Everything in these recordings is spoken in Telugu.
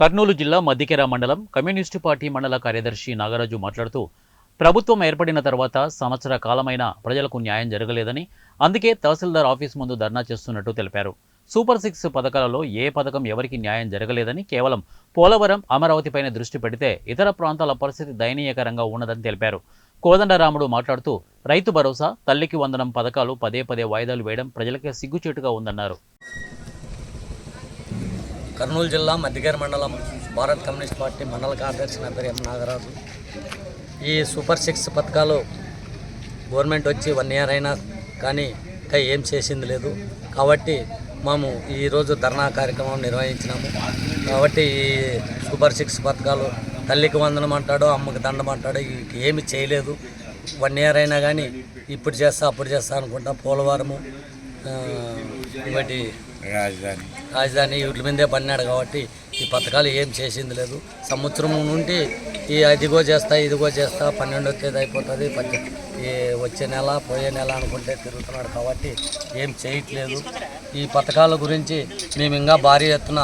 కర్నూలు జిల్లా మద్దికెర మండలం కమ్యూనిస్టు పార్టీ మండల కార్యదర్శి నాగరాజు మాట్లాడుతూ ప్రభుత్వం ఏర్పడిన తర్వాత సంవత్సర కాలమైన ప్రజలకు న్యాయం జరగలేదని అందుకే తహసీల్దార్ ఆఫీస్ ముందు ధర్నా చేస్తున్నట్టు తెలిపారు. సూపర్ 6 పథకాలలో ఏ పథకం ఎవరికి న్యాయం జరగలేదని కేవలం పోలవరం అమరావతిపైన దృష్టి పెడితే ఇతర ప్రాంతాల పరిస్థితి దయనీయకరంగా ఉన్నదని తెలిపారు. కోదండరాముడు మాట్లాడుతూ రైతు భరోసా, తల్లికి వందనం పథకాలు పదే పదే వాయిదాలు వేయడం ప్రజలకే సిగ్గుచేటుగా ఉందన్నారు. కర్నూలు జిల్లా మద్దికెర మండలం భారత్ కమ్యూనిస్ట్ పార్టీ మండల కార్యదర్శి నా పేరు ఎం నాగరాజు. ఈ సూపర్ 6 పథకాలు గవర్నమెంట్ వచ్చి 1 ఇయర్ అయినా కానీ ఇంకా ఏం చేసింది లేదు. కాబట్టి మేము ఈరోజు ధర్నా కార్యక్రమం నిర్వహించినాము. కాబట్టి ఈ సూపర్ 6 పథకాలు తల్లికి వందనం అంటాడో, అమ్మకి దండం అంటాడో ఏమి చేయలేదు. 1 ఇయర్ అయినా కానీ ఇప్పుడు చేస్తా అప్పుడు చేస్తా అనుకుంటా పోలవరము ఇంకోటి రాజధాని వీటి మీదే పడినాడు. కాబట్టి ఈ పథకాలు ఏం చేసింది లేదు. సంవత్సరం నుండి ఈ ఇదిగో చేస్తా 12వ తేదీ అయిపోతుంది, ఈ వచ్చే నెల పోయే నెల అనుకుంటే తిరుగుతున్నాడు. కాబట్టి ఏం చేయట్లేదు. ఈ పథకాల గురించి మేము ఇంకా భారీ ఎత్తున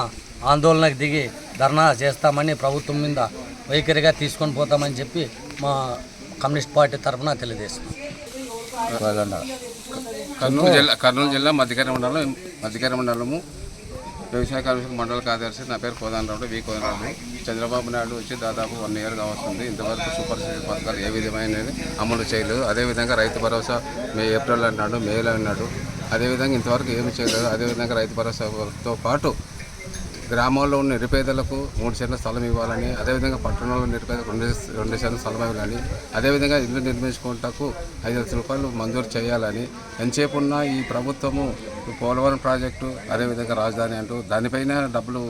ఆందోళనకు దిగి ధర్నా చేస్తామని, ప్రభుత్వం మీద వైఖరిగా తీసుకొని పోతామని చెప్పి మా కమ్యూనిస్ట్ పార్టీ తరఫున తెలియజేస్తున్నాం. కర్నూలు జిల్లా మద్దికెర మండలము వ్యవసాయ కార్మిక మండల కార్యదర్శి. నా పేరు కోదండరాముడు, వి కోదండరాముడు. చంద్రబాబు నాయుడు వచ్చి దాదాపు 1 ఇయర్గా వస్తుంది. ఇంతవరకు సూపర్ 6 పథకాలు ఏ విధమైనది అమలు చేయలేదు. అదేవిధంగా రైతు భరోసా ఏప్రిల్ అన్నాడు, మేలో అన్నాడు. అదేవిధంగా ఇంతవరకు ఏమి చేయలేదు. అదేవిధంగా రైతు భరోసాతో పాటు గ్రామాల్లో ఉన్న నిరుపేదలకు 3 సెంట్ల స్థలం ఇవ్వాలని, అదేవిధంగా పట్టణంలో నిరుపేదలకు 2 సెంట్ల స్థలం ఇవ్వాలని, అదేవిధంగా ఇల్లు నిర్మించుకుంటకు 5 లక్షల రూపాయలు మంజూరు చేయాలని ఎంతసేపు ఉన్న ఈ ప్రభుత్వము పోలవరం ప్రాజెక్టు, అదేవిధంగా రాజధాని అంటూ దానిపైన డబ్బులు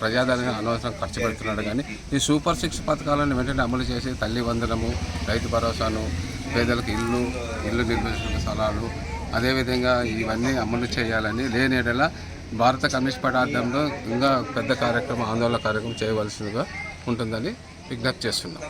ప్రజాదాన్ని అనవసరం ఖర్చు పెడుతున్నాడు. కానీ ఈ సూపర్ 6 పథకాలను వెంటనే అమలు చేసి తల్లి వందనము, రైతు భరోసాను, పేదలకు ఇల్లు నిర్మించుకునే స్థలాలు, అదేవిధంగా ఇవన్నీ అమలు చేయాలని, లేనేడలా భారత కమ్యూనిస్ట్ పార్టీ ఆధ్వర్యంలో ఇంకా పెద్ద కార్యక్రమం, ఆందోళన కార్యక్రమం చేయవలసిందిగా ఉంటుందని విజ్ఞప్తి చేస్తున్నాం.